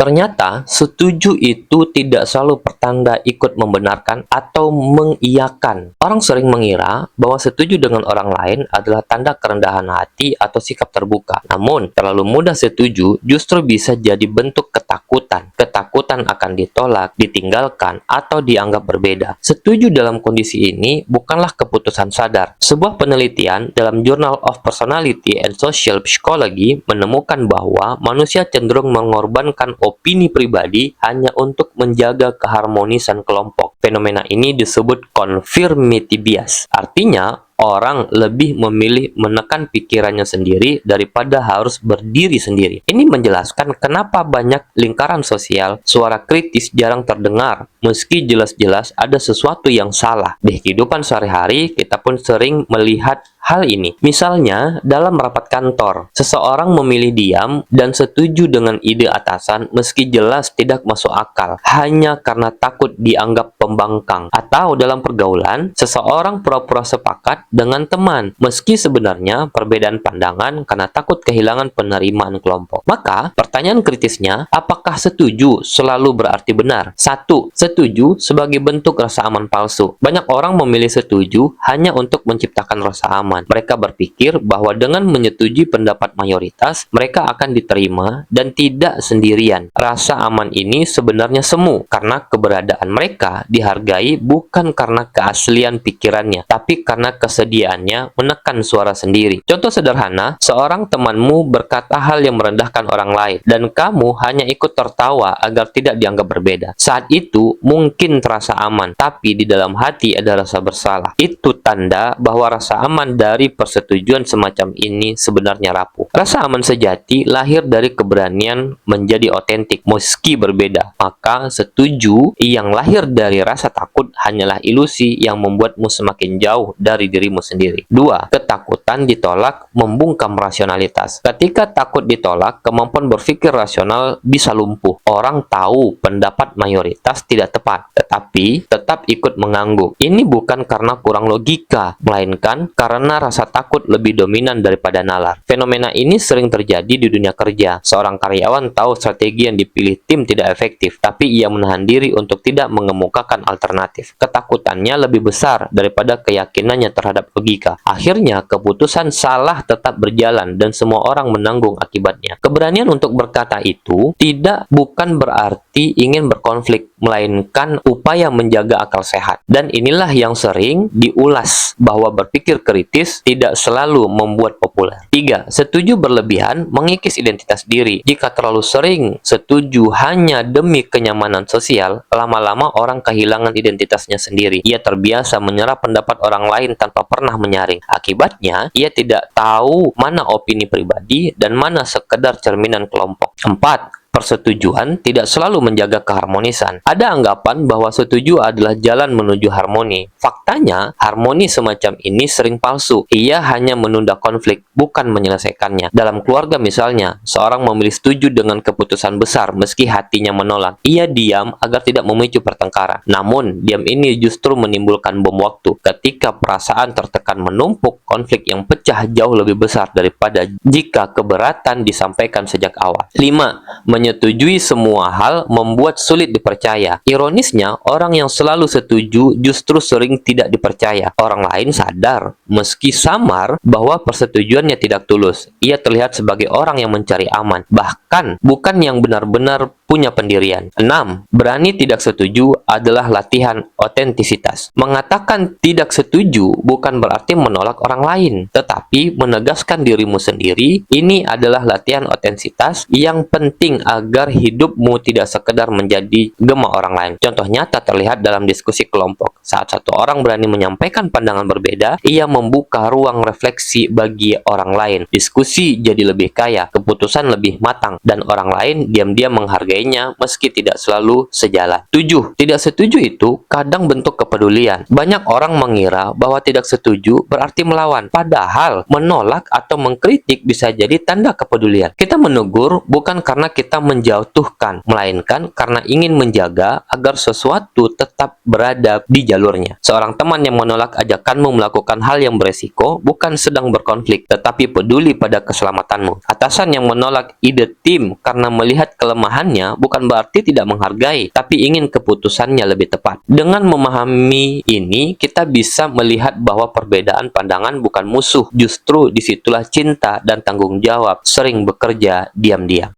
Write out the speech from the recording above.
Ternyata, setuju itu tidak selalu pertanda ikut membenarkan atau mengiyakan. Orang sering mengira bahwa setuju dengan orang lain adalah tanda kerendahan hati atau sikap terbuka. Namun, terlalu mudah setuju justru bisa jadi bentuk ketakutan. Ketakutan akan ditolak, ditinggalkan, atau dianggap berbeda. Setuju dalam kondisi ini bukanlah keputusan sadar. Sebuah penelitian dalam Journal of Personality and Social Psychology menemukan bahwa manusia cenderung mengorbankan opini pribadi hanya untuk menjaga keharmonisan kelompok. Fenomena ini disebut conformity bias. Artinya, orang lebih memilih menekan pikirannya sendiri daripada harus berdiri sendiri. Ini menjelaskan kenapa banyak lingkaran sosial suara kritis jarang terdengar, meski jelas-jelas ada sesuatu yang salah. Di kehidupan sehari-hari, kita pun sering melihat hal ini. Misalnya, dalam rapat kantor, seseorang memilih diam dan setuju dengan ide atasan meski jelas tidak masuk akal, hanya karena takut dianggap pembangkang. Atau dalam pergaulan, seseorang pura-pura sepakat dengan teman, meski sebenarnya perbedaan pandangan karena takut kehilangan penerimaan kelompok. Maka, pertanyaan kritisnya, apakah setuju selalu berarti benar? 1. Setuju sebagai bentuk rasa aman palsu. Banyak orang memilih setuju hanya untuk menciptakan rasa aman. Mereka berpikir bahwa dengan menyetujui pendapat mayoritas, mereka akan diterima dan tidak sendirian. Rasa aman ini sebenarnya semu, karena keberadaan mereka dihargai bukan karena keaslian pikirannya, tapi karena kesediaannya menekan suara sendiri. Contoh sederhana, seorang temanmu berkata hal yang merendahkan orang lain, dan kamu hanya ikut tertawa agar tidak dianggap berbeda. Saat itu, mungkin terasa aman, tapi di dalam hati ada rasa bersalah. Itu tanda bahwa rasa aman dari persetujuan semacam ini sebenarnya rapuh. Rasa aman sejati lahir dari keberanian menjadi otentik, meski berbeda. Maka setuju yang lahir dari rasa takut hanyalah ilusi yang membuatmu semakin jauh dari dirimu sendiri. 2. Ketakutan ditolak membungkam rasionalitas. Ketika takut ditolak, kemampuan berpikir rasional bisa lumpuh. Orang tahu pendapat mayoritas tidak tepat, tetapi tetap ikut mengangguk. Ini bukan karena kurang logika, melainkan karena rasa takut lebih dominan daripada nalar. Fenomena ini sering terjadi di dunia kerja. Seorang karyawan tahu strategi yang dipilih tim tidak efektif, tapi ia menahan diri untuk tidak mengemukakan alternatif. Ketakutannya lebih besar daripada keyakinannya terhadap logika. Akhirnya, keputusan salah tetap berjalan dan semua orang menanggung akibatnya. Keberanian untuk berkata itu bukan berarti ingin berkonflik, melainkan upaya menjaga akal sehat. Dan inilah yang sering diulas, bahwa berpikir kritis tidak selalu membuat populer. 3. Setuju berlebihan mengikis identitas diri. Jika terlalu sering setuju hanya demi kenyamanan sosial, lama-lama orang kehilangan identitasnya sendiri. Ia terbiasa menyerap pendapat orang lain tanpa pernah menyaring. Akibatnya, ia tidak tahu mana opini pribadi dan mana sekedar cerminan kelompok. 4. Persetujuan tidak selalu menjaga keharmonisan. Ada anggapan bahwa setuju adalah jalan menuju harmoni. Faktanya, harmoni semacam ini sering palsu. Ia hanya menunda konflik, bukan menyelesaikannya. Dalam keluarga misalnya, seorang memilih setuju dengan keputusan besar meski hatinya menolak. Ia diam agar tidak memicu pertengkaran. Namun, diam ini justru menimbulkan bom waktu. Ketika perasaan tertekan menumpuk, konflik yang pecah jauh lebih besar daripada jika keberatan disampaikan sejak awal. 5. Menyetujui semua hal membuat sulit dipercaya. Ironisnya, orang yang selalu setuju justru sering tidak dipercaya. Orang lain sadar, meski samar, bahwa persetujuannya tidak tulus. Ia terlihat sebagai orang yang mencari aman, bahkan bukan yang benar-benar punya pendirian. 6. Berani tidak setuju adalah latihan otentisitas. Mengatakan tidak setuju bukan berarti menolak orang lain, tetapi menegaskan dirimu sendiri. Ini adalah latihan otentisitas yang penting agar hidupmu tidak sekedar menjadi gema orang lain. Contoh nyata terlihat dalam diskusi kelompok. Saat satu orang berani menyampaikan pandangan berbeda, ia membuka ruang refleksi bagi orang lain. Diskusi jadi lebih kaya, keputusan lebih matang, dan orang lain diam-diam menghargainya meski tidak selalu sejalan. 7. Tidak setuju itu kadang bentuk kepedulian. Banyak orang mengira bahwa tidak setuju berarti melawan, padahal menolak atau mengkritik bisa jadi tanda kepedulian. Kita menegur bukan karena kita menjatuhkan, melainkan karena ingin menjaga agar sesuatu tetap berada di jalurnya. Seorang teman yang menolak ajakanmu melakukan hal yang beresiko bukan sedang berkonflik, tetapi peduli pada keselamatanmu. Atasan yang menolak ide tim karena melihat kelemahannya setujunya bukan berarti tidak menghargai, tapi ingin keputusannya lebih tepat. Dengan memahami ini, kita bisa melihat bahwa perbedaan pandangan bukan musuh. Justru disitulah cinta dan tanggung jawab sering bekerja diam-diam.